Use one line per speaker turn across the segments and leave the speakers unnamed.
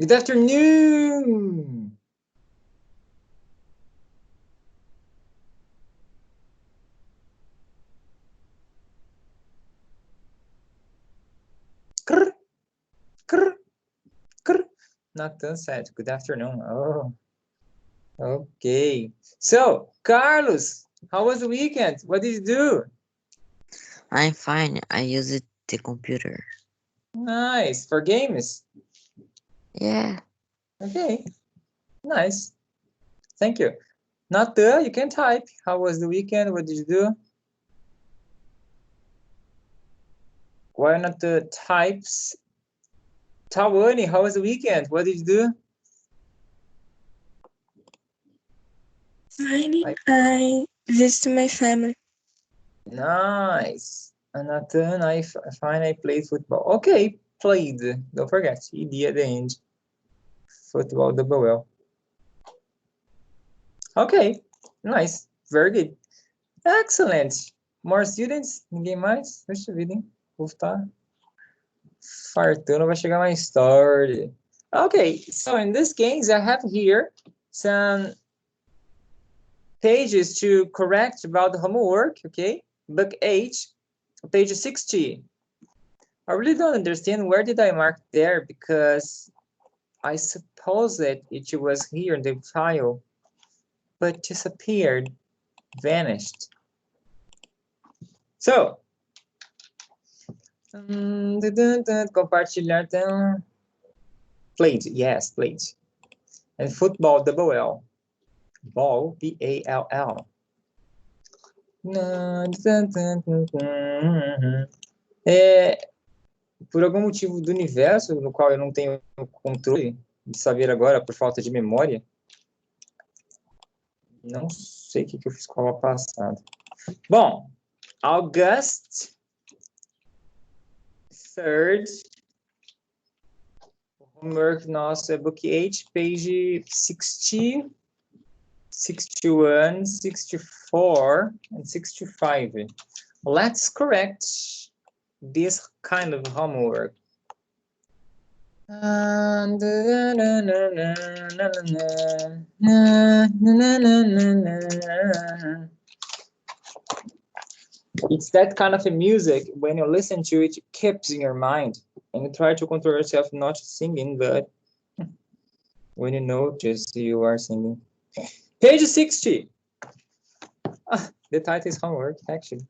Good afternoon. Krr, krr, krr. Nathan said, good afternoon. Oh, okay. So, Carlos, how was the weekend? What did you do?
I'm fine. I use the computer.
Nice. For games?
Yeah,
Okay, nice. Thank you. Nathan, you can type. How was the weekend? What did you do? Why not the types? Tawane, how was the weekend? What did you do?
Fine, I visit my family.
Nice. Nathan, I find I played football. Okay, played. Don't forget, ED at the end. Football double L. Okay, nice. Very good. Excellent. More students? Ninguém mais? Deixa eu ver, hein? O povo tá fartando, vai chegar mais tarde. Okay, so in this case, I have here some pages to correct about the homework, okay? Book H, page 60. I really don't understand where did I mark there because I suppose that it was here in the file, but disappeared, vanished. So, compartilhar, played, yes, played. And football, double L. Ball, B-A-L-L. Por algum motivo do universo, no qual eu não tenho controle de saber agora, por falta de memória, não sei o que eu fiz com a aula passada. Bom, August 3rd, homework nosso é book 8, page 60, 61, 64, and 65. Let's correct this kind of homework. It's that kind of a music, when you listen to it, it keeps in your mind. And you try to control yourself not singing, but when you notice you are singing. Page 60. The title is homework, actually.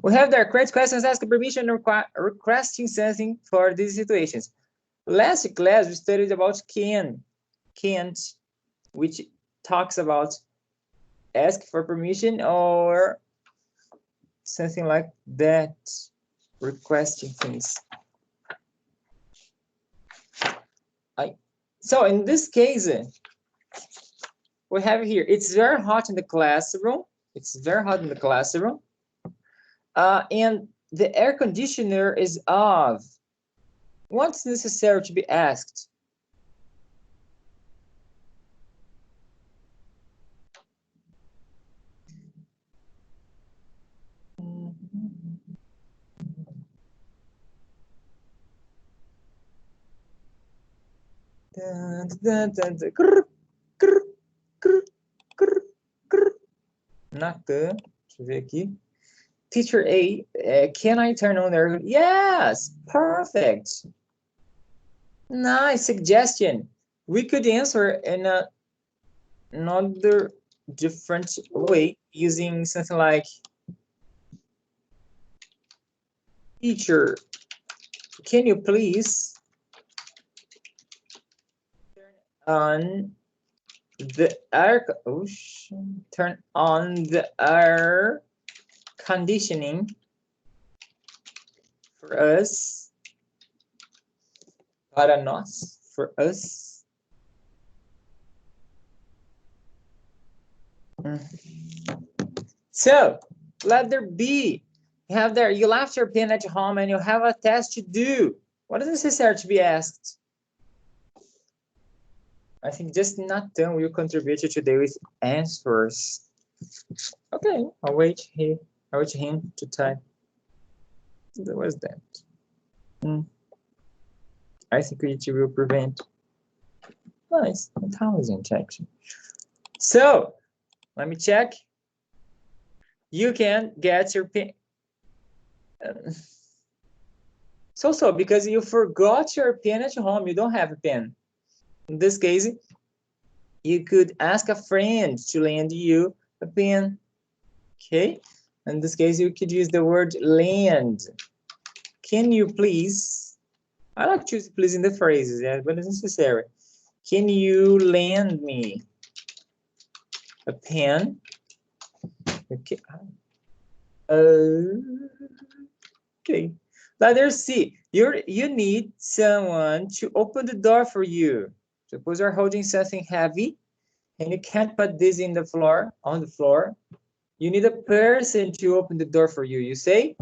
We have there, create questions, ask permission, requesting something for these situations. Last class, we studied about can't, which talks about ask for permission or something like that, requesting things. So in this case, we have here, it's very hot in the classroom. It's very hot in the classroom. And the air conditioner is off. What's necessary to be asked? Nathan, deixa eu ver aqui. Teacher A, can I turn on the... Yes, perfect. Nice suggestion. We could answer in another different way using something like, teacher, can you please turn on the air, turn on the air conditioning for us, para nós, for us. So, letter B, you have there, you left your pen at home and you have a test to do. What is necessary to be asked? I think just Nathan will contribute today with answers. Okay, I'll wait here. I'll wait him to type. What was that? I think it will prevent. Nice, intelligent action. So, let me check. You can get your pen. So, because you forgot your pen at home, you don't have a pen. In this case, you could ask a friend to lend you a pen. Okay? In this case, you could use the word lend. Can you please? I like to use please in the phrases, yeah, but it's necessary. Can you lend me a pen? Okay. Okay. Letter C. You need someone to open the door for you. Suppose you're holding something heavy and you can't put this in the floor, on the floor. You need a person to open the door for you. You say?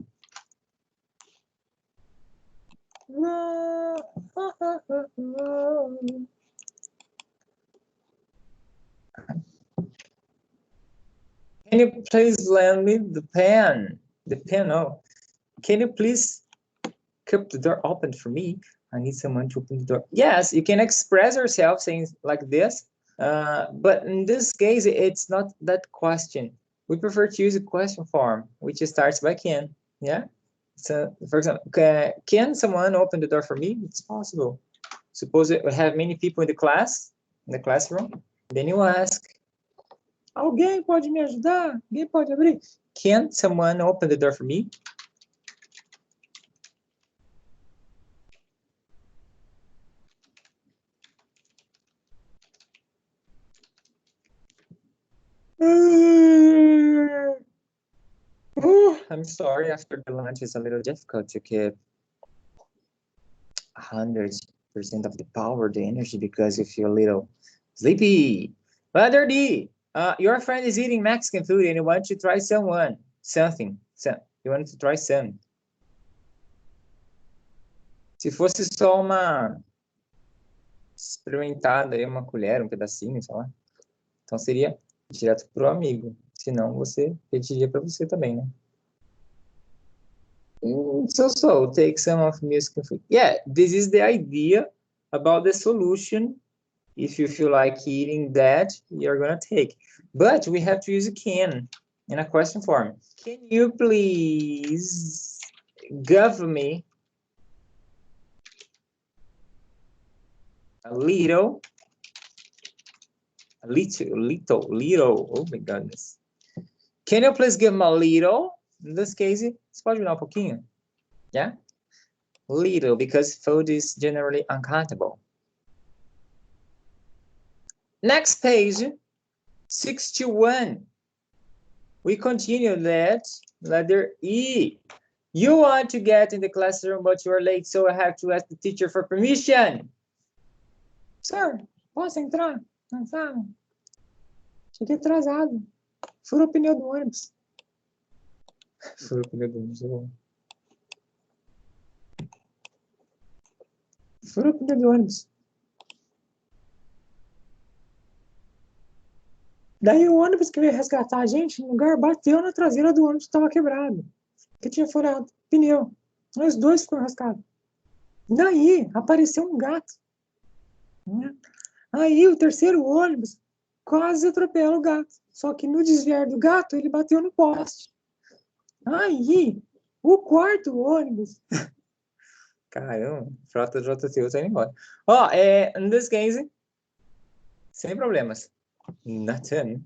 Can you please lend me the pen? The pen, oh. Can you please keep the door open for me? I need someone to open the door. Yes, you can express yourself saying like this, but in this case, it's not that question. We prefer to use a question form, which starts by can, yeah? So, for example, can someone open the door for me? It's possible. Suppose we have many people in the class, in the classroom, then you ask, alguém pode me ajudar? Alguém pode abrir? Can someone open the door for me? I'm sorry, after the lunch it's a little difficult to keep 100% of the power, the energy, because you feel a little sleepy. Letter D, your friend is eating Mexican food and you want to try something. You want to try some. Se fosse só uma experimentada, aí, uma colher, um pedacinho, sei lá. Então seria direto pro amigo. Senão você pediria para você também, né? So, take some of music. Yeah, this is the idea about the solution. If you feel like eating that, you're gonna take. But we have to use a can in a question form. Can you please give me a little, oh my goodness. Can you please give me a little? In this case, você pode me dar um pouquinho? Yeah? Little, because food is generally uncountable. Next page, 61. We continue that, letter E. You want to get in the classroom, but you are late, so I have to ask the teacher for permission. Sir, posso entrar na sala? Cheguei atrasado. Furou o pneu do ônibus. Furou o pneu do ônibus, Furou o pneu do ônibus. Daí o ônibus que veio resgatar a gente no lugar bateu na traseira do ônibus que estava quebrado. Que tinha furado pneu. Os dois foram rasgados. Daí apareceu um gato. Né? Aí o terceiro ônibus quase atropela o gato. Só que no desviar do gato, ele bateu no poste. Aí, o quarto ônibus... Caramba, frota JTU tá indo embora. Ó, in this case, sem problemas. Nothing.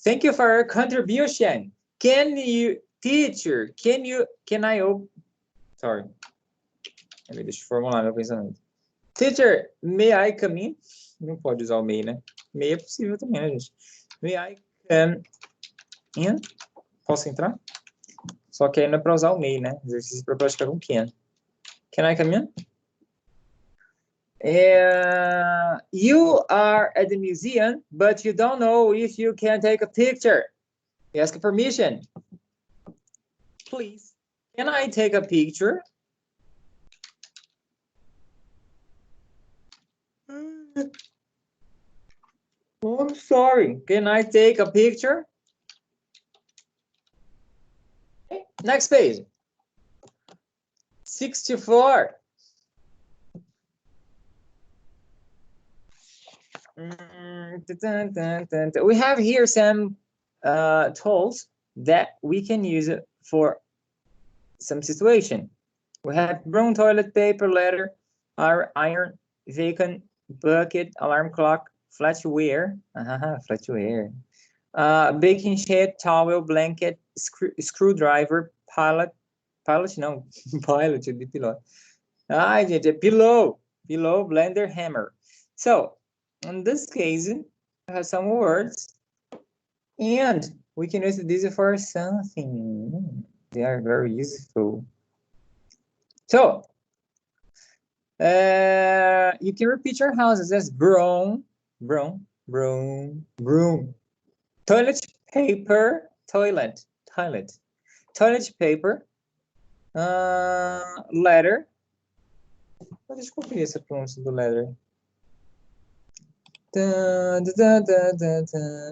Thank you for your contribution. Teacher, sorry. Deixa eu formular meu pensamento. Teacher, may I come in? Não pode usar o may, né? May é possível também, né, gente? May I come in? Posso entrar? Só que aí não é para usar o may, né? Exercício para praticar com can. Can I come in? You are at the museum, but you don't know if you can take a picture. You ask permission. Please, can I take a picture? Oh, I'm sorry. Can I take a picture? Okay. Next page. 64. We have here some tools that we can use for some situation. We have broom, toilet paper, letter, iron, vacant, bucket, alarm clock, flatware, flatware, baking sheet, towel, blanket, screwdriver, pilot não, pilot de piloto. Ai, gente, é pillow, blender, hammer. So, in this case, we have some words, and we can use this for something. They are very useful. So, you can repeat your houses as broom, toilet paper, toilet paper, letter. Deixa eu conferir essa pronúncia do letter.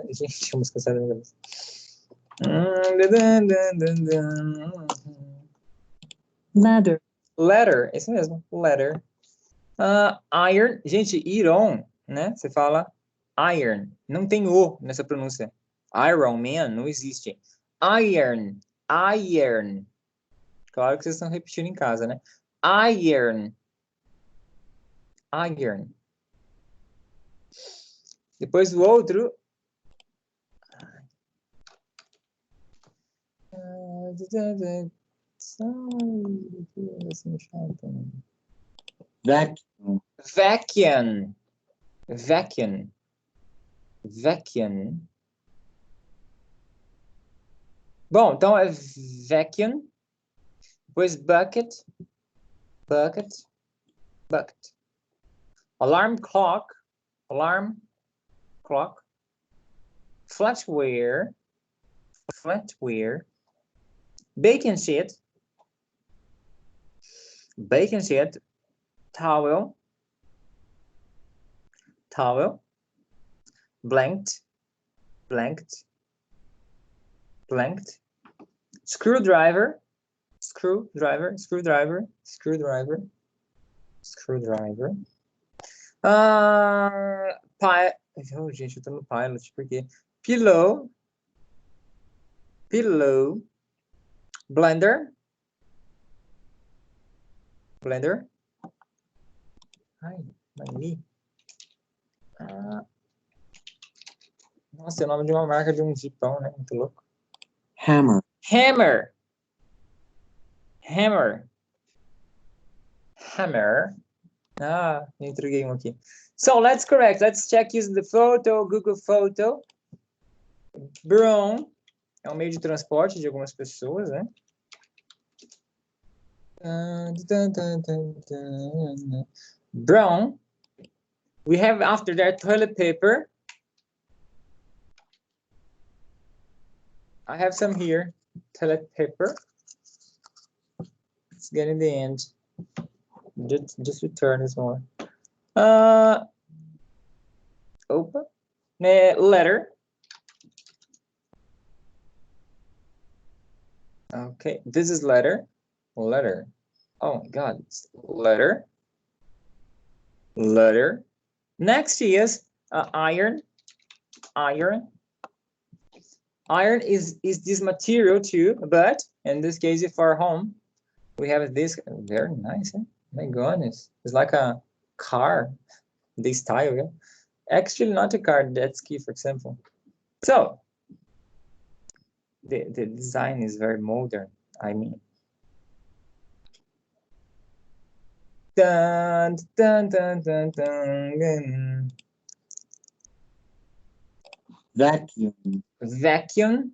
Gente, a música sai da minha cabeça. Letter, isso mesmo, letter. Iron, gente, iron, né? Você fala iron, não tem o nessa pronúncia. Iron Man não existe. Iron. Claro que vocês estão repetindo em casa, né? Iron. Depois o outro. Vacuum. Bom, então é vacuum. Depois bucket. Alarm clock. Flatware. Baking sheet. Towel. Blanked. Screwdriver. Oh, gente, eu tô no pilot, porque pillow, blender. Ai, mani. Nossa, é o nome de uma marca de um zipão, né? Muito louco.
Hammer.
Me entreguei um aqui. So, let's correct. Let's check using the photo, Google Photo. Broom é um meio de transporte de algumas pessoas, né? Brown. We have after that toilet paper. I have some here. Toilet paper. It's getting the end. Just return this more. Open. Letter. Okay, this is letter. Oh my God, it's letter. Next is iron. Iron is this material too, but in this case, for home, we have this. Very nice. Eh? My goodness, it's like a car. This style, yeah. Actually, not a car. Jet ski, for example. So the design is very modern. I mean. Dun.
Vacuum.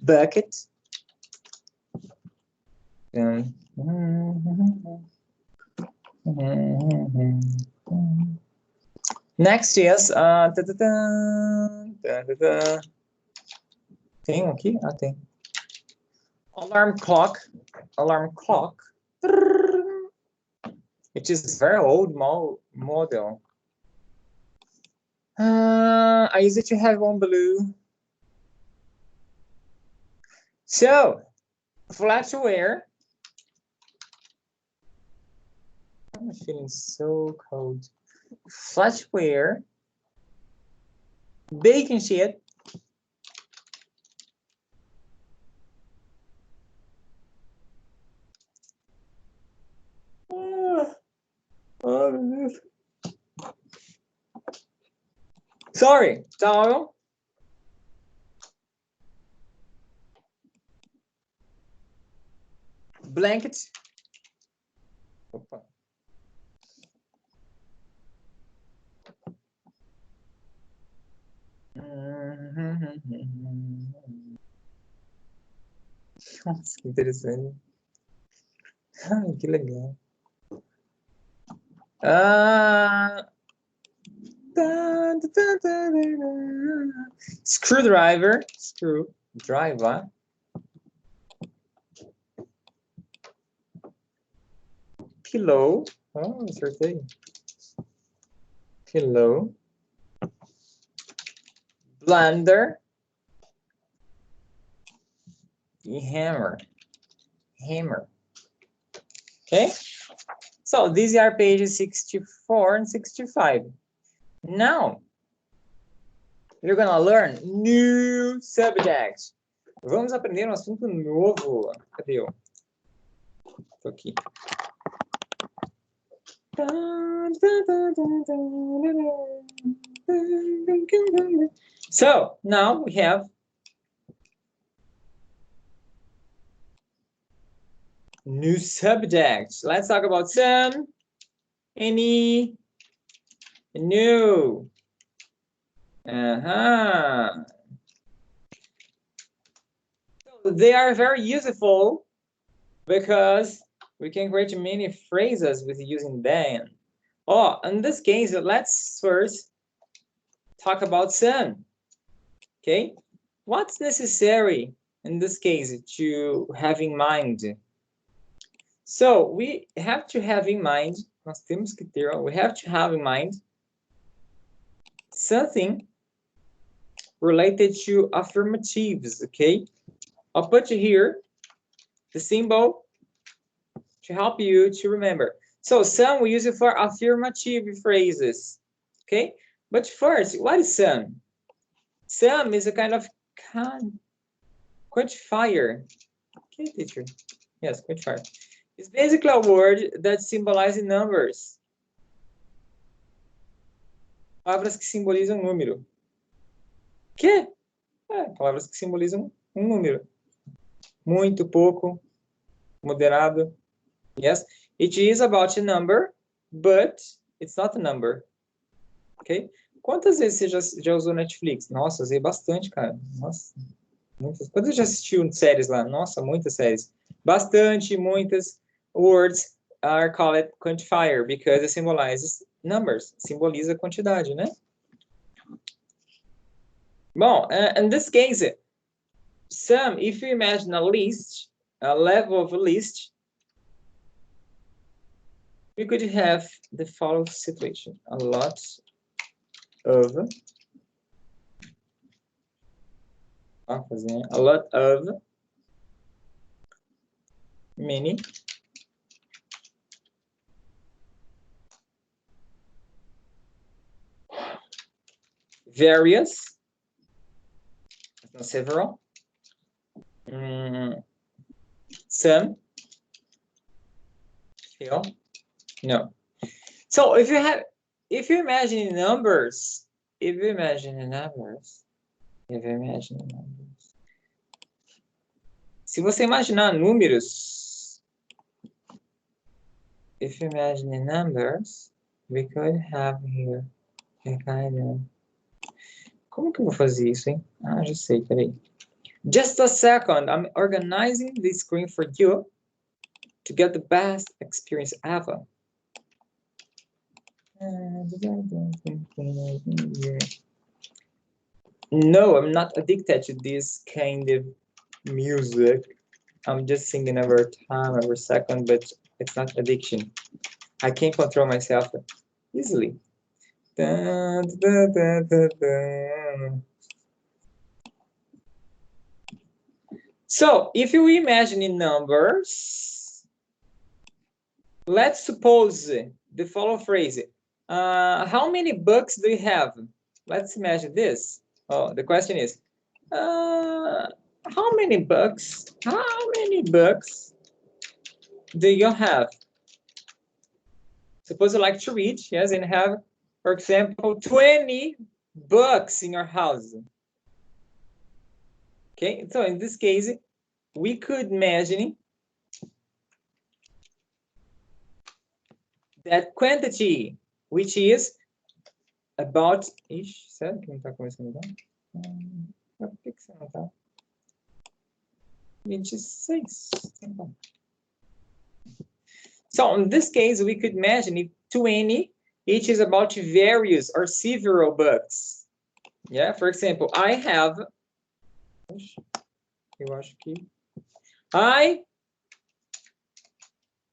Bucket. Next is tem um aqui? Tem. Alarm clock. It is very old model. I used to have one blue. So, flatware. I'm feeling so cold. Flatware. Baking sheet. Sorry, towel. Blanket. Opa. Nossa, que interessante. Que legal. Screwdriver. Screwdriver. Pillow. Oh, acertei. Pillow. Blender. E hammer. Hammer. Okay? So these are pages 64 and 65. Now, you're gonna learn new subjects. Vamos aprender um assunto novo. Cadê eu? Tô aqui. So, now we have new subjects. Let's talk about some, any, new. So they are very useful because we can create many phrases with using them. Oh, in this case, let's first talk about some. Okay, what's necessary in this case to have in mind? So we have to have in mind, nós temos que ter, we have to have in mind something related to affirmatives, okay? I'll put here the symbol to help you to remember. So some we use it for affirmative phrases, okay? But first, what is some? Some is a kind of quantifier. Okay, teacher. Yes, quantifier. It's basically a word that symbolizes numbers. Palavras que simbolizam número. Que? Palavras que simbolizam número. Muito, pouco, moderado. Yes, it is about a number, but it's not a number. Ok? Quantas vezes você já usou Netflix? Nossa, usei bastante, cara. Nossa, muitas. Quantas você já assistiu séries lá? Nossa, muitas séries. Bastante, muitas. Words are called quantifier because it symbolizes numbers. Simboliza quantidade, né? Bom, in this case, some, if you imagine a list, a level of a list, we could have the following situation. A lot of many various, several, some, few, no. So if you imagine numbers, se você imaginar números, if you imagine numbers, we could have here a kind of... Como que eu vou fazer isso, hein? Ah, já sei, peraí. Just a second, I'm organizing the screen for you to get the best experience ever. No, I'm not addicted to this kind of music. I'm just singing every time, every second, but it's not addiction. I can't control myself easily. So, if you imagine in numbers, let's suppose the following phrase. How many books do you have? Let's imagine this. Oh, the question is, how many books do you have? Suppose you like to read, yes, and have, for example, 20 books in your house. Okay, so in this case, we could imagine that quantity, which is about... Ixi, sério que não está começando a dar? Por que você não está? 26. So in this case, we could imagine if 20, each is about various or several books. Yeah, for example, I have... Eu acho que... I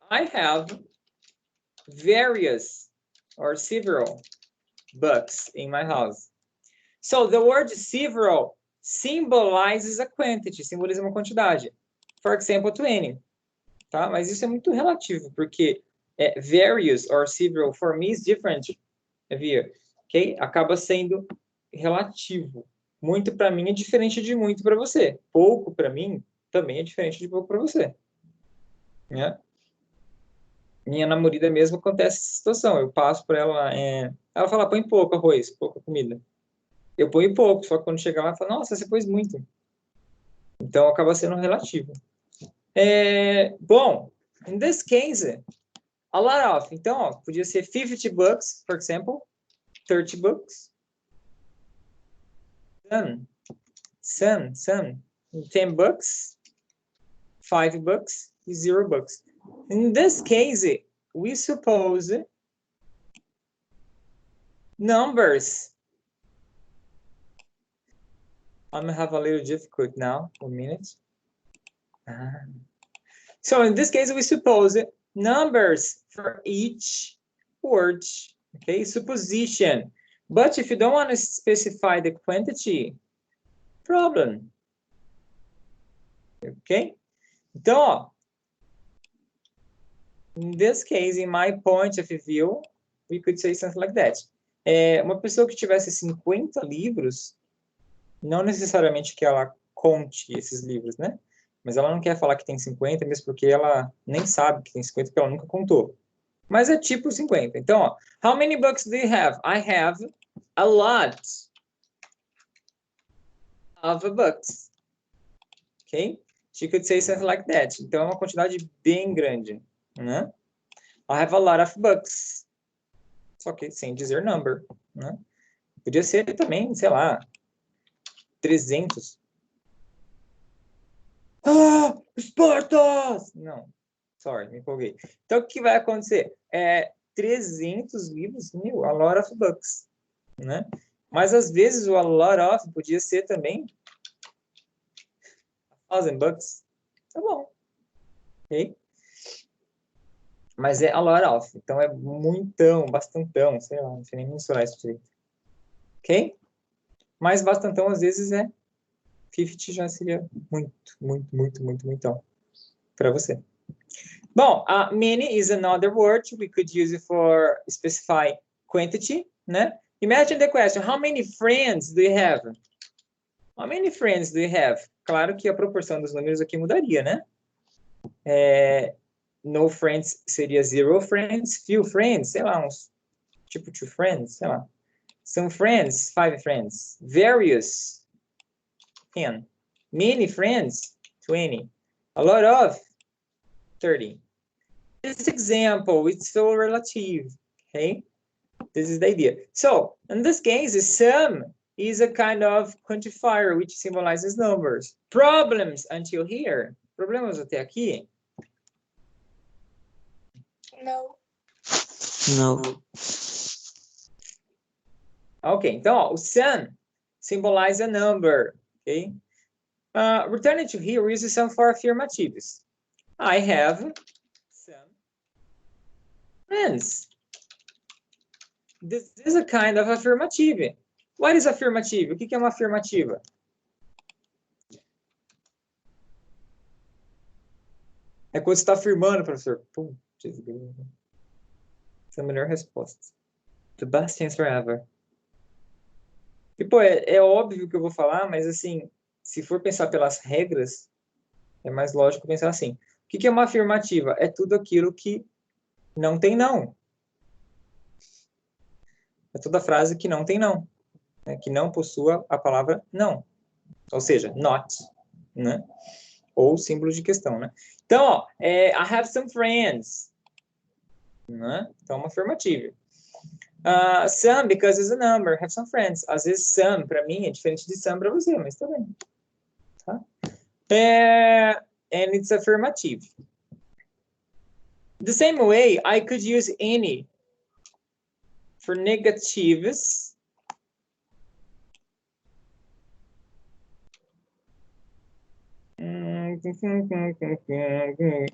have various or several books in my house. So the word several symbolizes a quantity, simboliza uma quantidade. For example, 20. Tá? Mas isso é muito relativo, porque various or several for me is different. Okay? Acaba sendo relativo. Muito para mim é diferente de muito para você. Pouco para mim também é diferente de pouco para você. Né? Minha namorada mesmo acontece essa situação. Eu passo por ela, ela fala, põe pouco arroz, pouca comida. Eu ponho pouco, só que quando chega lá, ela fala, nossa, você pôs muito. Então, acaba sendo relativo. Bom, in this case, a lot of. Então, ó, podia ser 50 books, for example, 30 books. Some. 10 books, 5 books, 0 books. In this case, we suppose numbers. I'm gonna have a little difficult now. 1 minute. So in this case, we suppose numbers for each word. Okay, supposition. But if you don't want to specify the quantity, problem. Okay? Então, ó, in this case, in my point of view, we could say something like that. Uma pessoa que tivesse 50 livros, não necessariamente que ela conte esses livros, né? Mas ela não quer falar que tem 50, mesmo porque ela nem sabe que tem 50, porque ela nunca contou. Mas é tipo 50. Então, ó, how many books do you have? I have a lot of books. Okay? She could say something like that. Então, é uma quantidade bem grande, né? I have a lot of books. Só que sem dizer number, né? Podia ser também, sei lá, 300. Ah, Espartas! Não, sorry, me empolguei. Então, o que vai acontecer? 300 livros, a lot of books, né? Mas, às vezes, o a lot of podia ser também 1,000 books. Tá bom. Ok? Mas é a lot of. Então, é muitão, bastantão, sei lá, não sei nem mensurar isso direito. Ok? Mas bastantão, às vezes, 50 já seria muitão para você. Bom, many is another word we could use it for specify quantity, né? Imagine the question, how many friends do you have? How many friends do you have? Claro que a proporção dos números aqui mudaria, né? No friends seria 0 friends, few friends, sei lá, uns tipo 2 friends, sei lá. Some friends, 5 friends. Various, 10. Many friends, 20. A lot of, 30. This example, it's so relative, okay? This is the idea. So, in this case, some is a kind of quantifier which symbolizes numbers. Problems until here. Problemas até aqui?
No.
No.
Ok, então, ó, o some symbolize a number, ok? Returning to here, we use some for affirmatives. I have some friends. This is a kind of affirmative. What is affirmative? O que é uma afirmativa? É quando você está afirmando, professor. Putz, essa é a melhor resposta. The best answer ever. E, pô, é óbvio que eu vou falar, mas, assim, se for pensar pelas regras, é mais lógico pensar assim. O que é uma afirmativa? É tudo aquilo que não tem não. É toda frase que não tem não. Né? Que não possua a palavra não. Ou seja, not. Né? Ou símbolo de questão, né? Então, ó, I have some friends. Né? Então, uma afirmativa. Some, because it's a number. Have some friends. Às vezes, some, para mim, é diferente de some para você, mas tá bem. Tá? And it's affirmative. The same way, I could use any for negatives.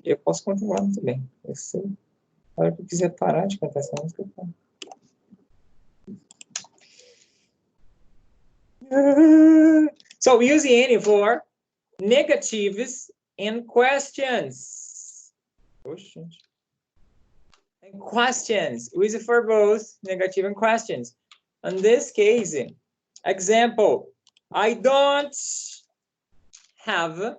Eu posso continuar muito bem. Eu sei. A hora que eu quiser parar de cantar essa música, eu paro. So use any for negatives and questions. Poxa. And questions. Use it for both negative and questions. In this case, example, I don't have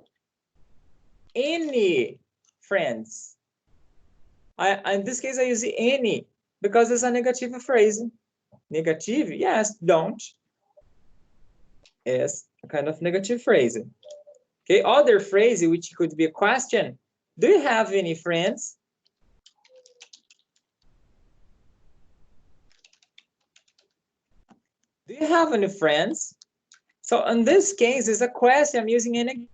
any friends. In this case, I use any because it's a negative phrase. Negative, yes, don't. Is a kind of negative phrase. Okay, other phrase, which could be a question. Do you have any friends? Do you have any friends? So in this case, it's a question. I'm using any.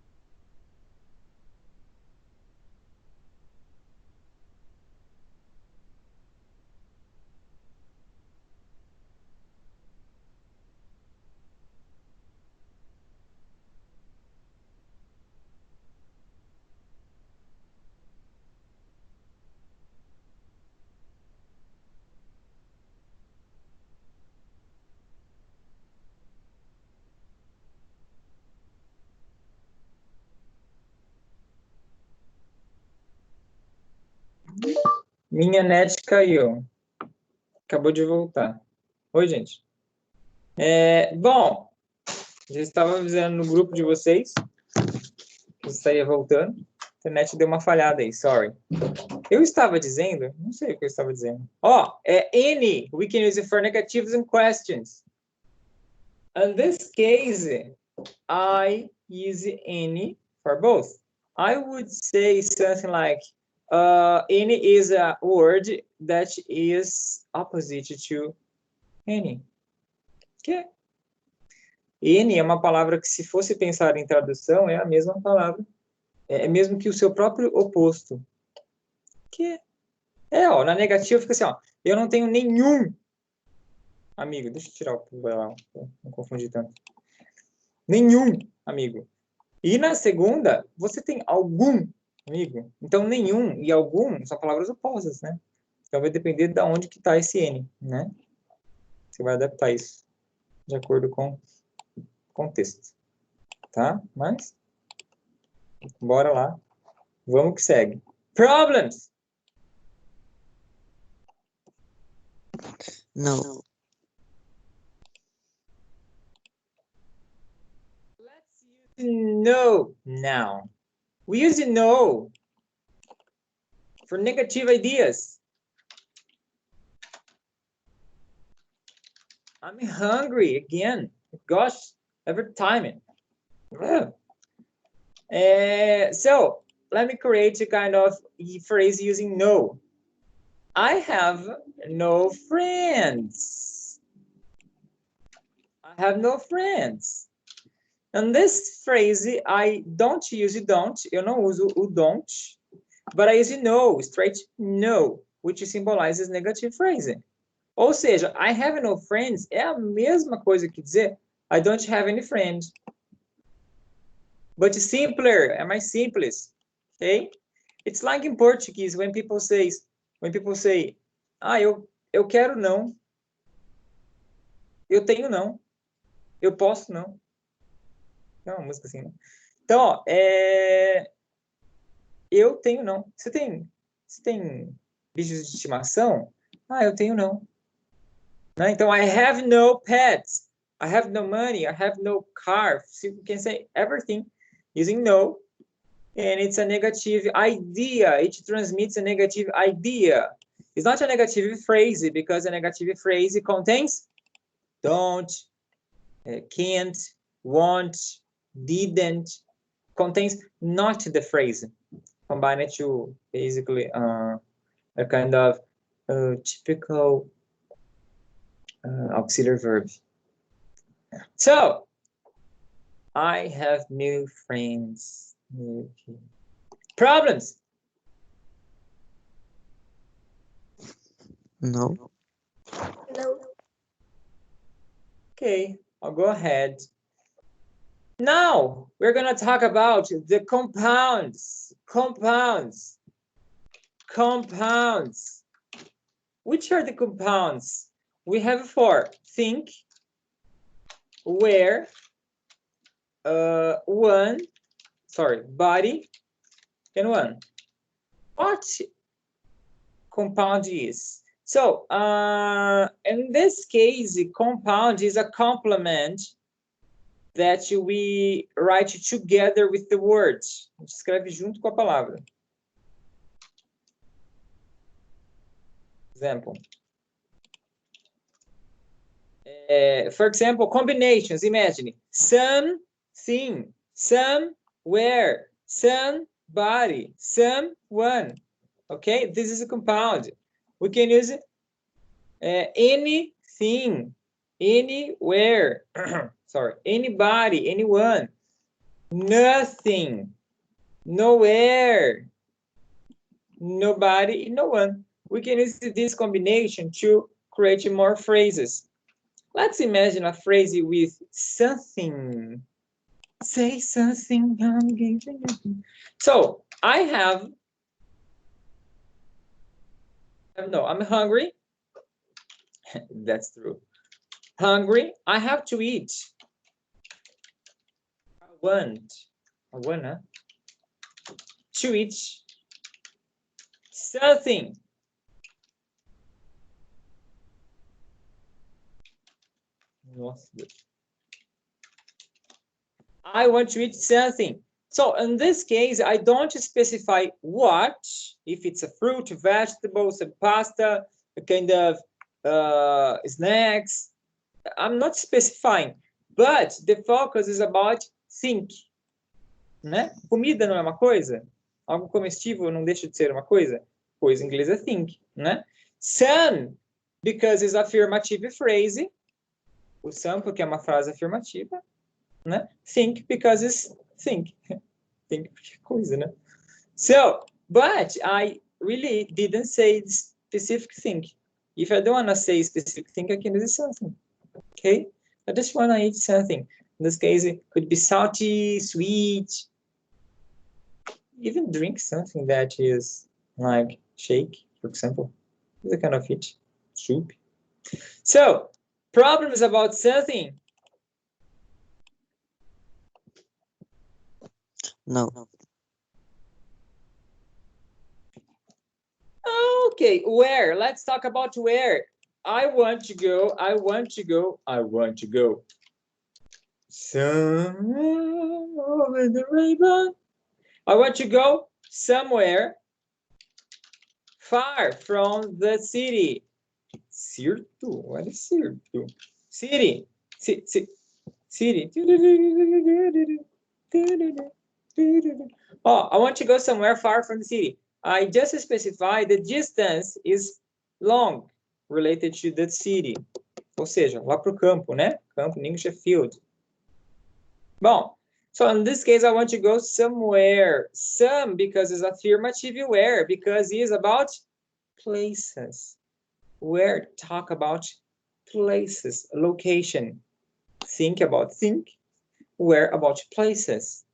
Minha net caiu. Acabou de voltar. Oi, gente. Bom, já estava avisando no grupo de vocês que estaria voltando. A internet deu uma falhada aí, sorry. Eu estava dizendo, não sei o que eu estava dizendo. Any, we can use it for negatives and questions. In this case, I use any for both. I would say something like, any is a word that is opposite to any. Que N é uma palavra que, se fosse pensar em tradução, é a mesma palavra. É mesmo que o seu próprio oposto. Que na negativa fica assim, eu não tenho nenhum amigo. Deixa eu tirar o lá, não confundir tanto. Nenhum amigo. E na segunda, você tem algum amigo. Então, nenhum e algum são palavras opostas, né? Então, vai depender de onde que está esse N, né? Você vai adaptar isso de acordo com o contexto. Tá? Mas, bora lá. Vamos que segue. Problems!
No.
Let's use no now. We use no for negative ideas. I'm hungry again. Gosh, every time. So let me create a kind of phrase using no. I have no friends. I have no friends. In this phrase, I don't use don't. Eu não uso o don't. But I use no, straight no, which symbolizes negative phrase. Ou seja, I have no friends é a mesma coisa que dizer I don't have any friends. But simpler, é mais simples. Okay? It's like in Portuguese when people say, eu quero não. Eu tenho não. Eu posso não. É uma música assim, né? Então, Eu tenho não. Você tem bichos de estimação? Ah, eu tenho não. Né? Então, I have no pets. I have no money. I have no car. So you can say everything using no. And it's a negative idea. It transmits a negative idea. It's not a negative phrase because a negative phrase contains don't, can't, won't, didn't. Contains not the phrase. Combine it to basically a kind of typical auxiliary verb. So, I have new friends. Okay. Problems?
No.
No.
Okay, I'll go ahead. Now, we're going to talk about the compounds. Compounds. Compounds. Which are the compounds? We have four. Think, where, one, sorry, body, and one. What compound is? So, in this case, compound is a complement that we write together with the words. A gente escreve junto com a palavra. Example. For example, combinations. Imagine something, somewhere, somebody, someone. Okay, this is a compound. We can use anything, anywhere. Sorry, anybody, anyone. Nothing, nowhere, nobody, no one. We can use this combination to create more phrases. Let's imagine a phrase with something. Say something. So I have, no, I'm hungry. That's true. Hungry. I have to eat. I wanna to eat something. I want to eat something. So in this case, I don't specify what, if it's a fruit, vegetables, a pasta, a kind of snacks. I'm not specifying, but the focus is about think. Né? Comida não é uma coisa? Algo comestível não deixa de ser uma coisa? Coisa em inglês é think, né? Some, because it's affirmative phrase. O some, porque é uma frase afirmativa. Né? Think, because it's think. Think porque é coisa, né? So, but I really didn't say specific thing. If I don't want to say specific thing, I can use something. Okay? I just want to eat something. In this case, it could be salty, sweet, even drink something that is like shake, for example. Is a kind of it, soup. So, problems about something.
No.
Okay, where? Let's talk about where. I want to go, I want to go, I want to go. Somewhere over the rainbow. I want to go somewhere far from the city. Cirto? What is cirto? City. City. Oh, I want to go somewhere far from the city. I just specified the distance is long related to the city. Ou seja, lá para o campo, né? Campo, in English, field. Bom, so in this case, I want to go somewhere. Some, because it's affirmative. Where, because it is about places. Where, talk about places, location. Think about think. Where, about places.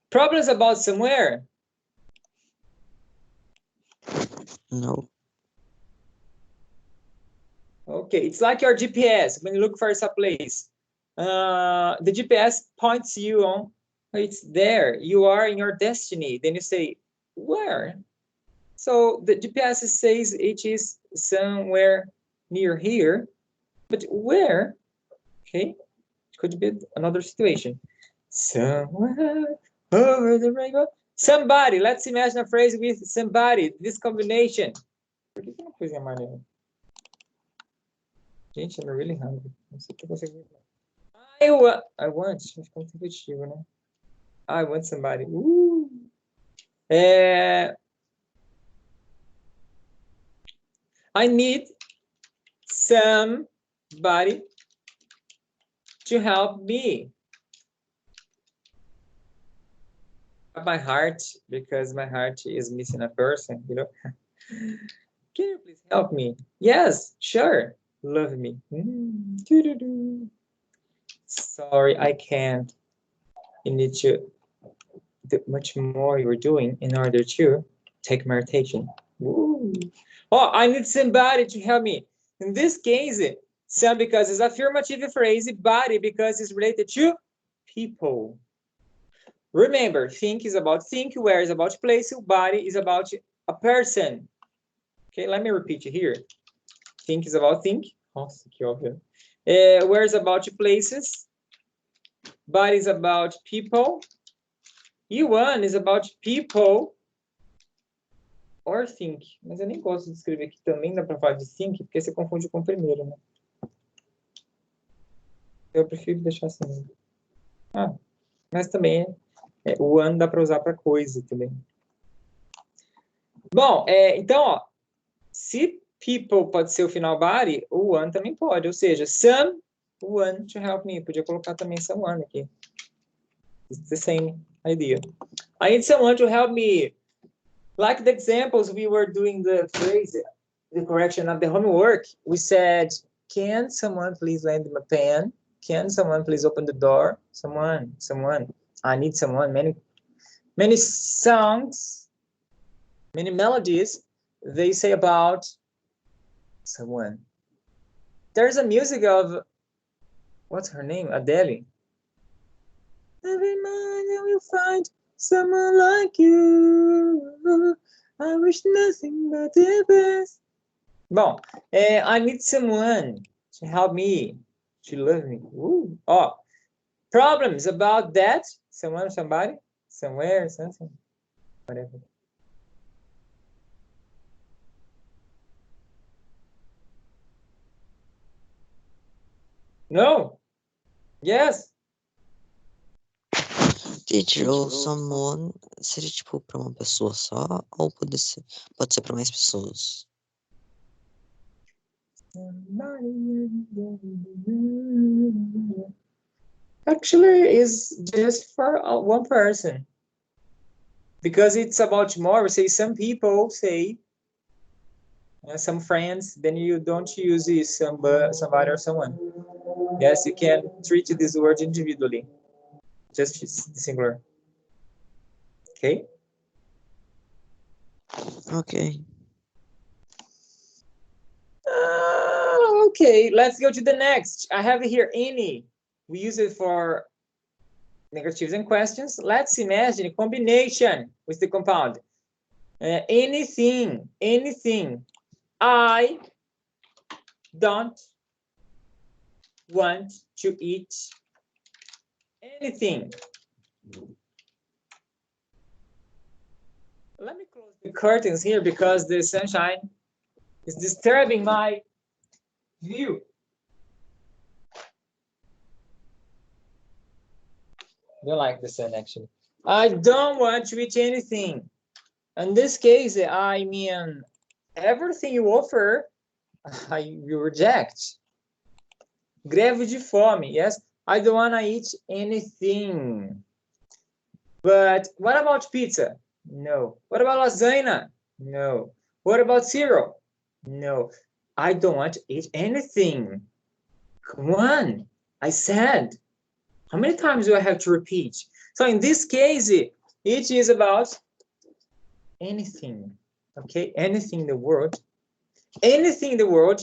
Problems about somewhere?
No.
Okay, it's like your GPS when you look for a place. The GPS points you on It's there. You are in your destiny. Then you say, where? So the GPS says it is somewhere near here, but where? Okay, could be another situation. Somewhere over the rainbow. Somebody. Let's imagine a phrase with somebody. This combination. Por que não pus em amarelo? Gente, I'm really hungry. Não sei o que eu consegui. I want. Acho que é muito repetitivo, né? I want somebody. I need somebody to help me. My heart, because my heart is missing a person, you know. Can you please help me? Yes, sure. Love me. Sorry, I can't. You need to do much more you're doing in order to take my attention. Ooh. Oh, I need somebody to help me. In this case, some because it's affirmative phrase, body because it's related to people. Remember, think is about think, where is about place, body is about a person. Okay, let me repeat it here. Think is about think. Nossa, que óbvio. Where is about places. Body is about people. You1 is about people or think. Mas eu nem gosto de escrever aqui também, dá para falar de think, porque você confunde com o primeiro, né? Eu prefiro deixar assim. Ah, mas também o one dá para usar para coisa também. Bom, então, ó, se people pode ser o final body, o one também pode. Ou seja, someone to help me. Podia colocar também someone aqui. It's the same idea. I need someone to help me. Like the examples we were doing the phrase, the correction of the homework, we said, can someone please lend me a pen? Can someone please open the door? Someone. I need someone. Many songs, many melodies, they say about someone. There's a music of, what's her name? Adele. Every man will find someone like you. I wish nothing but the best. Bom, I need someone to help me, to love me. Ooh. Oh, problems about that? Someone, somebody, somewhere, something, whatever. No. Yes.
Teacher, ou someone seria tipo para uma pessoa só ou pode ser para mais pessoas?
Actually, it's just for one person. Because it's about more, we say some people say, some friends, then you don't use somebody or someone. Yes, you can treat this word individually. Just singular. Okay?
Okay.
Okay, let's go to the next. I have here any. We use it for negatives and questions. Let's imagine a combination with the compound. Anything. I don't want to eat anything. Let me close the curtains here because the sunshine is disturbing my view. I don't like the sun, actually. I don't want to eat anything. In this case, I mean, everything you offer, I will reject. Greve de fome, yes? I don't want to eat anything. But what about pizza? No. What about lasagna? No. What about cereal? No. I don't want to eat anything. Come on, I said. How many times do I have to repeat? So in this case, it is about anything, okay? Anything in the world. Anything in the world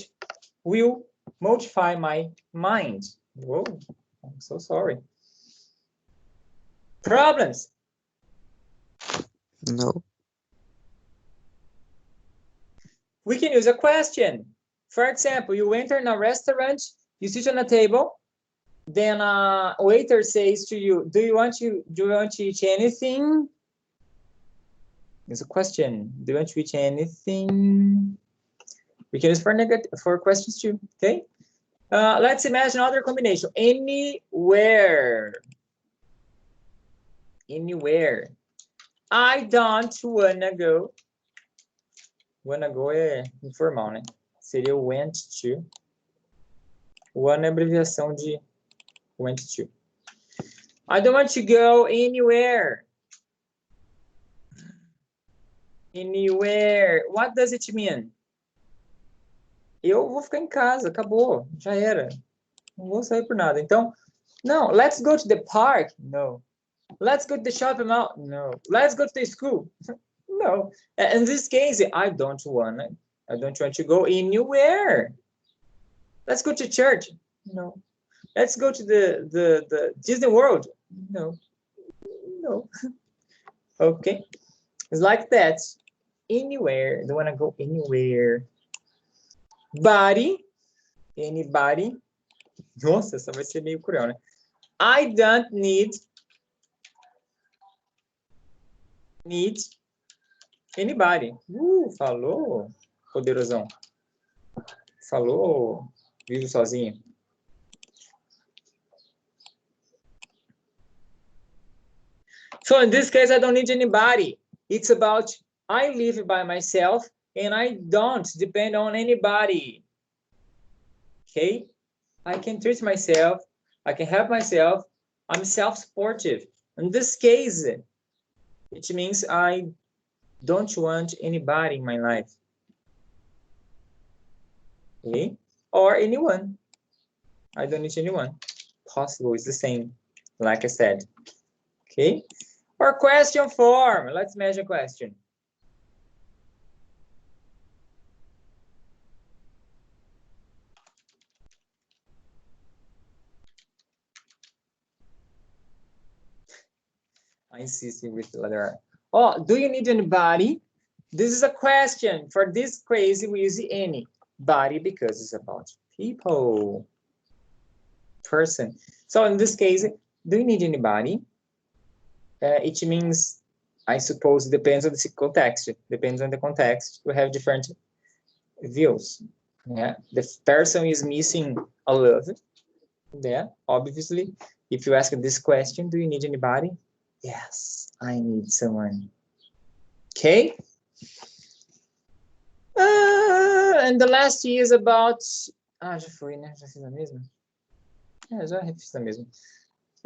will modify my mind. Whoa, I'm so sorry. Problems?
No.
We can use a question. For example, you enter in a restaurant, you sit on a table, then a waiter says to you, do you want to eat anything? It's a question. Do you want to eat anything? We can use for questions too, okay? Let's imagine another combination. Anywhere. Anywhere. I don't wanna go. Wanna go é informal, né? Seria went to. Wanna é abreviação de went to. I don't want to go anywhere. Anywhere. What does it mean? Eu vou ficar em casa, acabou, já era. Não vou sair por nada. Então, não, let's go to the park. No. Let's go to the shopping mall. No. Let's go to the school. No. In this case, I don't want to go anywhere. Let's go to church. No. Let's go to the Disney World. No. No. Okay. It's like that. Anywhere. Don't want to go anywhere. Body. Anybody. Nossa, essa vai ser meio cruel, né? I don't need anybody. Falou, poderosão. Falou, vivo sozinho. So in this case, I don't need anybody. It's about I live by myself and I don't depend on anybody. Okay? I can treat myself. I can help myself. I'm self-supportive. In this case, it means I don't want anybody in my life. Okay? Or anyone. I don't need anyone. Possible is the same, like I said. Okay? Or question form. Let's measure question. I insist with the letter R. Oh, do you need anybody? This is a question. For this crazy, we use anybody because it's about people, person. So in this case, do you need anybody? It means, I suppose, depends on the context. Depends on the context. We have different views. Yeah, the person is missing a love. Yeah, obviously. If you ask this question, do you need anybody? Yes, I need someone. Okay. And the last is about. Já foi, né? Já fiz a mesma. Já fiz a mesma.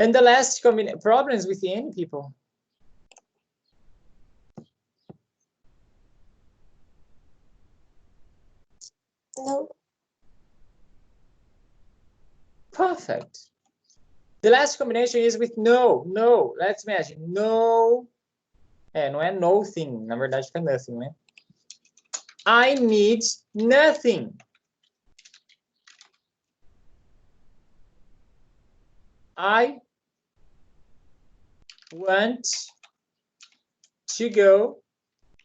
And the last problems with the any people.
No.
Perfect. The last combination is with no. No. Let's imagine. No. Não é nothing. Na verdade, fica nothing, né? I need nothing. I want to go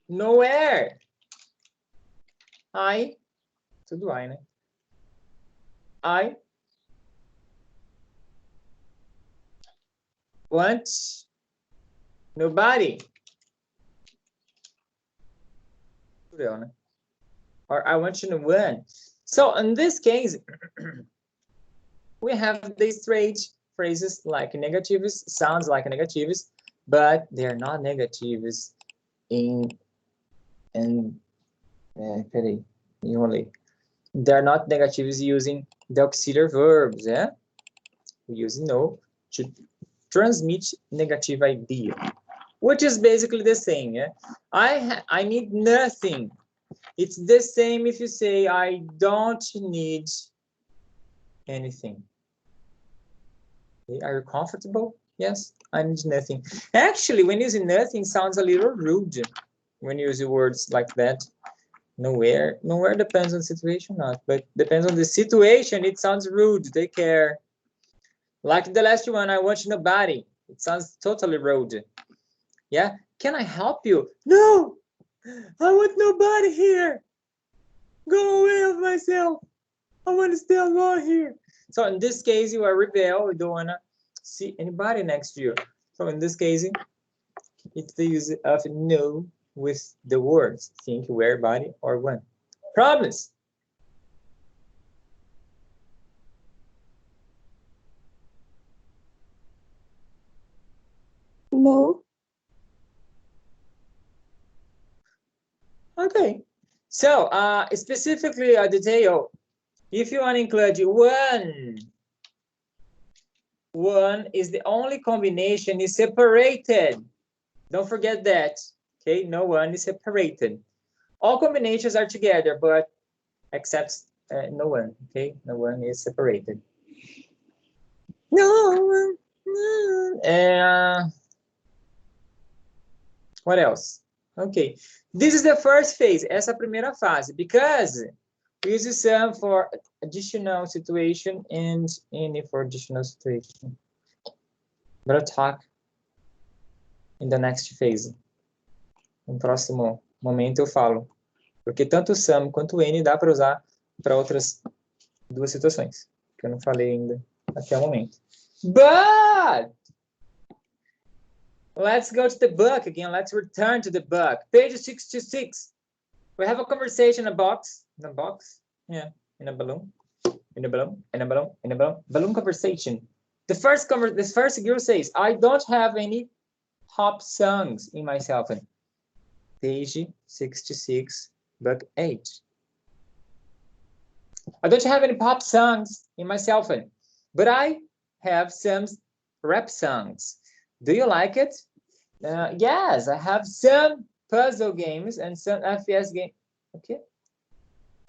nowhere. Tudo I, né? I want nobody. Né? Or I want no one. So in this case, we have these straight phrases like negatives, sounds like negatives, but they're not negatives they're not negatives using the auxiliary verbs, yeah? We use no to transmit negative idea, which is basically the same, yeah? I need nothing. It's the same if you say I don't need anything. Okay, are you comfortable? Yes, I need nothing. Actually, when using nothing, sounds a little rude when you use words like that. Nowhere depends on the situation, but depends on the situation. It sounds rude. Take care. Like the last one, I want nobody. It sounds totally rude. Yeah? Can I help you? No! I want nobody here. Go away of myself. I want to stay alone here. So in this case, you are rebel. You don't want to see anybody next to you. So in this case, it's the use of no with the words think, where, body, or when. Problems?
No.
Okay. So specifically a detail. If you want to include one is the only combination is separated. Don't forget that. Okay, no one is separated. All combinations are together, but except no one. Okay, no one is separated. No one. What else? Okay, this is the first phase. Essa é a primeira fase, because we use some for additional situation and any for additional situation. But I'll talk in the next phase. No próximo momento eu falo. Porque tanto some quanto N dá para usar para outras duas situações, que eu não falei ainda até o momento. But let's go to the book again. Let's return to the book. Page 626. We have a conversation in a box. In a box? Yeah, in a balloon. In a balloon, in a balloon, in a balloon. Balloon conversation. The first girl says, I don't have any pop songs in my cell phone. Page 66, book 8. I don't have any pop songs in my cell phone, but I have some rap songs. Do you like it? Yes, I have some puzzle games and some FPS games. Okay.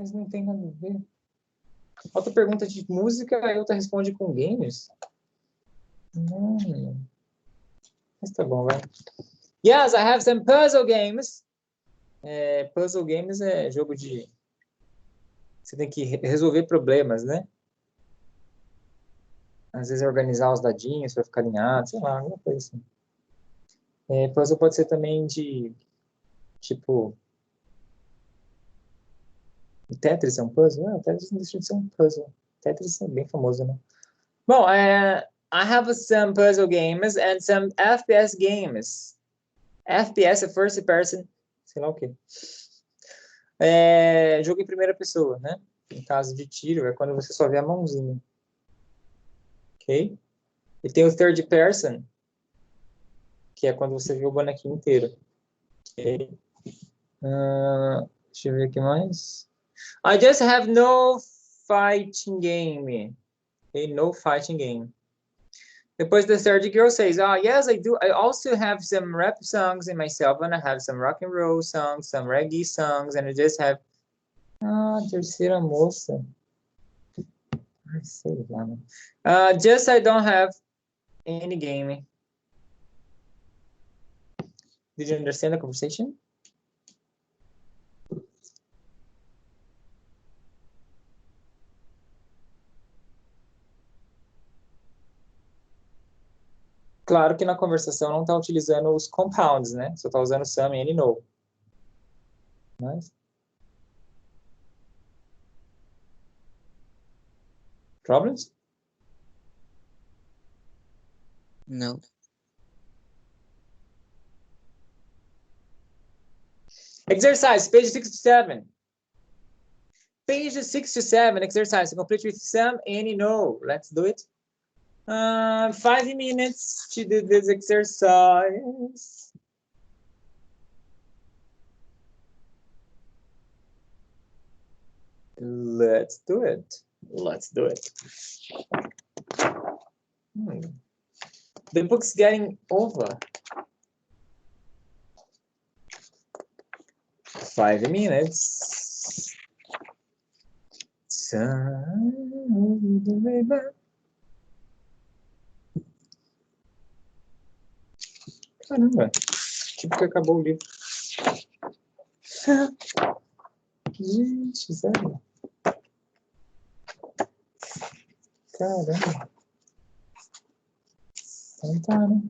Mas não tem nada a ver. Outra pergunta de música, a outra responde com games. Mas tá bom, vai. Yes, I have some puzzle games. Puzzle games é jogo de... Você tem que resolver problemas, né? Às vezes é organizar os dadinhos para ficar alinhado, sei lá, alguma coisa assim. Puzzle pode ser também de, tipo... O Tetris é um puzzle? O Tetris não deixa de ser um puzzle. Tetris é bem famoso, né? Bom, I have some puzzle games and some FPS games. FPS é first person, sei lá o quê. Jogo em primeira pessoa, né? Em caso de tiro, é quando você só vê a mãozinha. Ok? E tem o third person, que é quando você vê o bonequinho inteiro. Ok? Deixa eu ver o que mais. I just have no fighting game. Okay? No fighting game. Depois the third girl says, yes, I do. I also have some rap songs in my cell phone. I have some rock and roll songs, some reggae songs, and I just have... terceira moça. Ai, sei lá, né? Just I don't have any game. Did you understand the conversation? Claro que na conversação não está utilizando os compounds, né? Só está usando some, and, no. Mas... Problems?
No.
Exercise, page 67. Page 67, exercise. Complete with some, any, no. Let's do it. 5 minutes to do this exercise. Let's do it. Let's do it. The book's getting over. 5 minutes. Caramba, tipo que acabou o livro. Gente, sério. Caramba. tentar, né?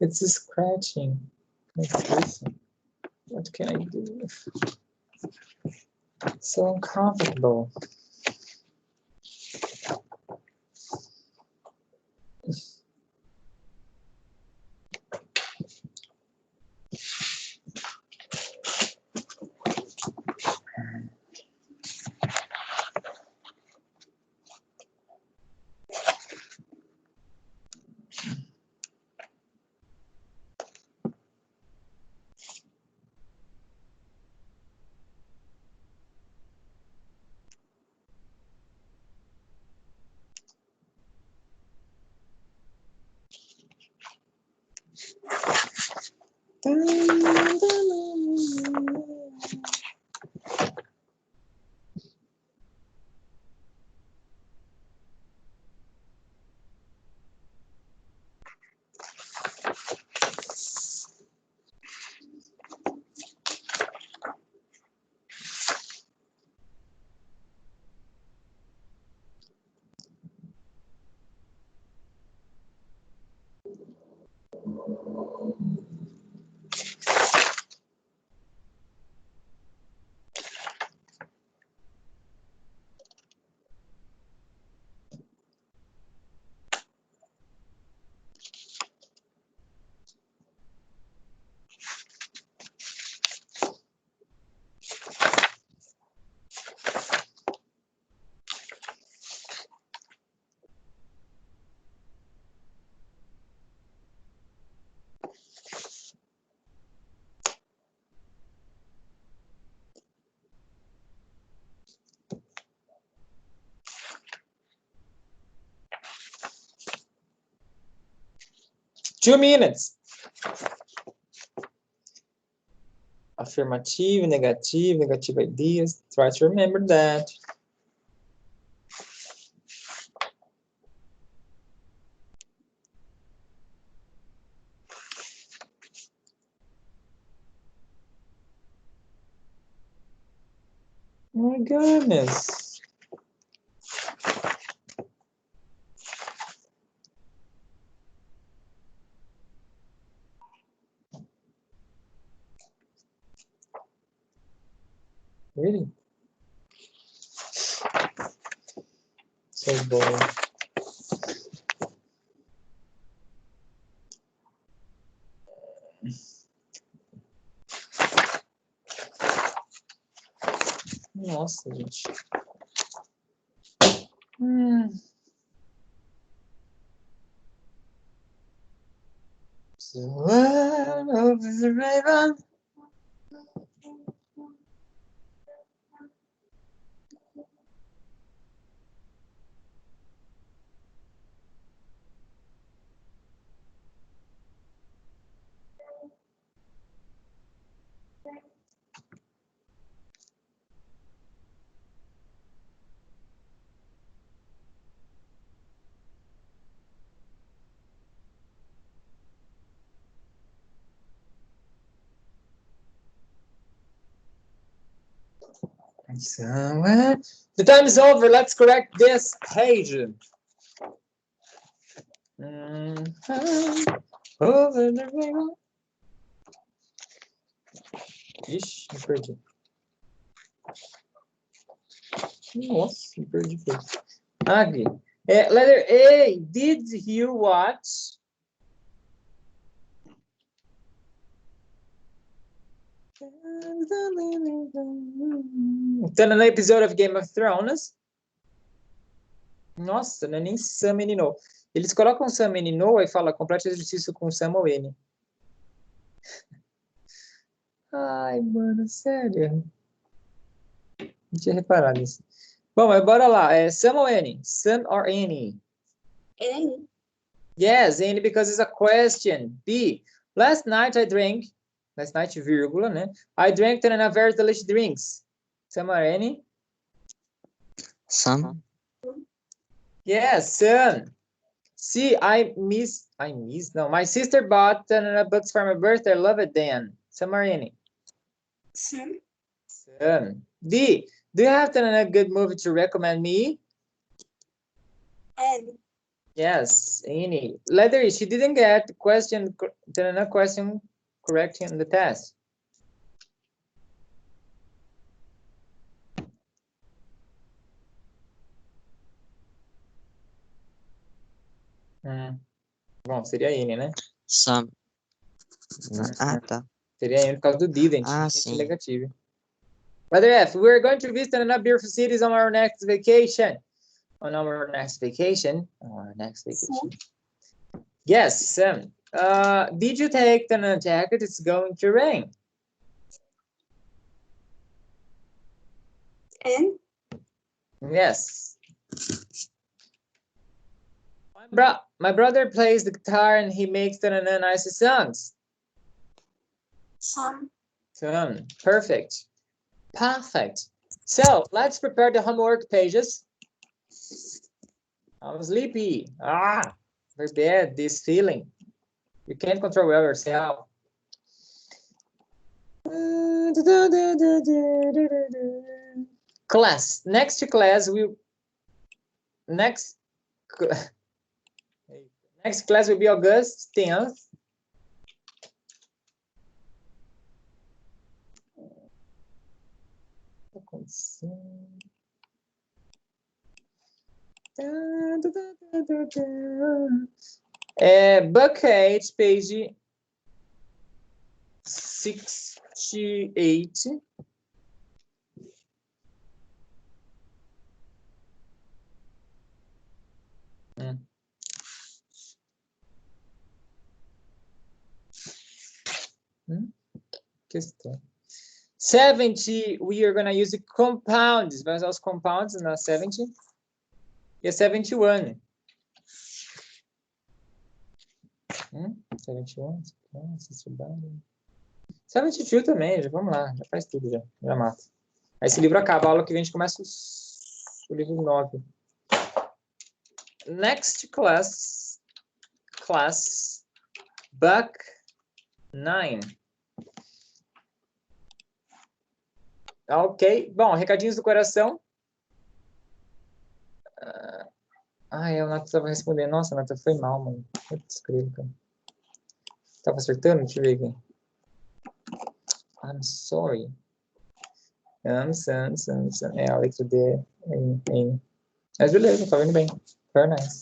It's scratching. Listen. What can I do? So uncomfortable. Two minutes. Affirmative, negative, negative ideas. Try to remember that. Oh my goodness. Really? So boring. Nossa, gente. So over the river. Somewhere. The time is over. Let's correct this page. Over the river. Ixi, me perdi. Nossa, me perdi. Aqui. Letter A. Did you watch? Tá no episódio of Game of Thrones. Nossa, não é nem Sam and No. Eles colocam Sam and No e fala complete exercício com Sam ou N. Ai, mano, sério. Não tinha reparado nisso. Bom, mas bora lá. Sam ou N? Sam or N?
N.
Yes, N because it's a question. B. Last night I drank. Last night, vírgula, né? I drank 10 very delicious drinks. Sam or N?
Some.
Yes, Sam. See, no, my sister bought books for my birthday. I love it, Dan. Samarini.
Some.
D, do you have a good movie to recommend me?
And.
Yes, Any. Leather, she didn't get the question correct in the test. Bom, seria N, né?
Some. Ah, tá.
Seria N por causa do didn't.
Ah,
Didn't
sim.
negativo. Letter F, we're going to visit another beautiful cities on our next vacation. Yes. Did you take the jacket? It's going to rain.
And.
Yes. My brother plays the guitar and he makes the nice songs.
Some.
Perfect. So let's prepare the homework pages. I'm sleepy. Very bad, this feeling. You can't control yourself. Class. Next class will be August 10th. Book 8, page 68. Questão. 70, we are going to use the compounds. Vai usar os compounds na 70. E a 71. 71. 72 também, já vamos lá, já faz tudo, já mata. Aí esse livro acaba, a aula que vem a gente começa o livro 9. Next class, Book 9. Ok, bom, recadinhos do coração. O Nato estava respondendo. Nossa, Nato, foi mal, mano. Eu te escrevo, cara. Tava acertando? Deixa eu ver aqui. I'm sorry. A letra D é N. Mas beleza, tá vendo bem. Very nice.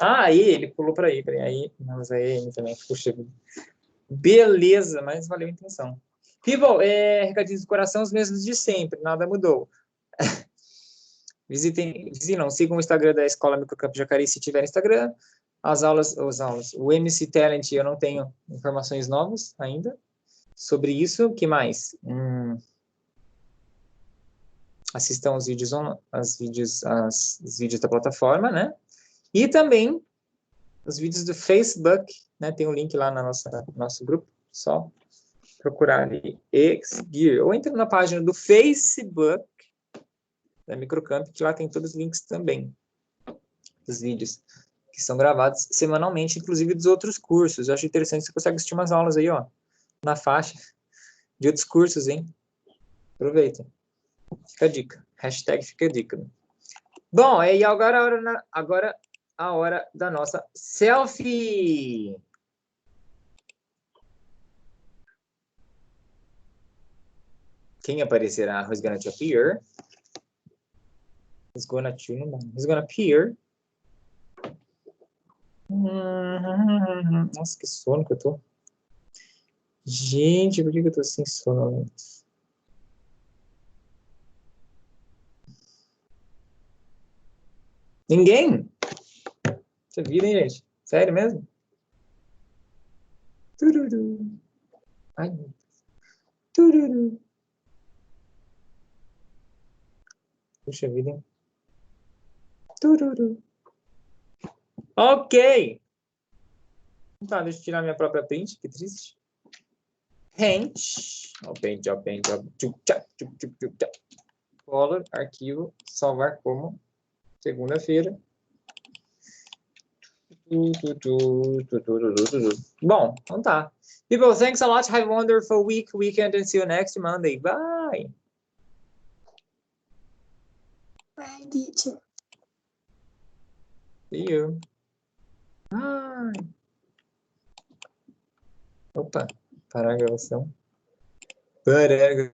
Aí, ele pulou pra aí. Aí, mas aí N também. Puxa vida. Beleza, mas valeu a intenção. People, recadinhos do coração, os mesmos de sempre. Nada mudou. Sigam o Instagram da Escola Microcampo Jacareí se tiver Instagram. As aulas, o MC Talent, eu não tenho informações novas ainda sobre isso. O que mais? Assistam os vídeos da plataforma, né? E também os vídeos do Facebook, né? Tem um link lá no nosso grupo, só procurar ali e seguir. Ou entra na página do Facebook da Microcamp, que lá tem todos os links também dos vídeos que são gravados semanalmente, inclusive dos outros cursos. Eu acho interessante, você consegue assistir umas aulas aí, ó, na faixa de outros cursos, hein? Aproveita. Fica a dica. Hashtag fica a dica. Bom, e agora a hora da nossa selfie. Quem aparecerá? Who's gonna appear? Who's gonna appear? Nossa, que sono que eu tô. Gente, por que eu tô assim sonolento? Ninguém? Você vira, hein, gente? Sério mesmo? Tururu. Ai, meu Deus. Tururu. Puxa vida, hein? Tururu. Ok. Tá, deixa eu tirar minha própria print, que triste. Paint. Color, arquivo, salvar como segunda-feira. Bom, então tá. People, thanks a lot. Have a wonderful weekend, and see you next Monday. Bye.
Bye, teacher.
See you. Bye. Opa, parar a gravação. Parar a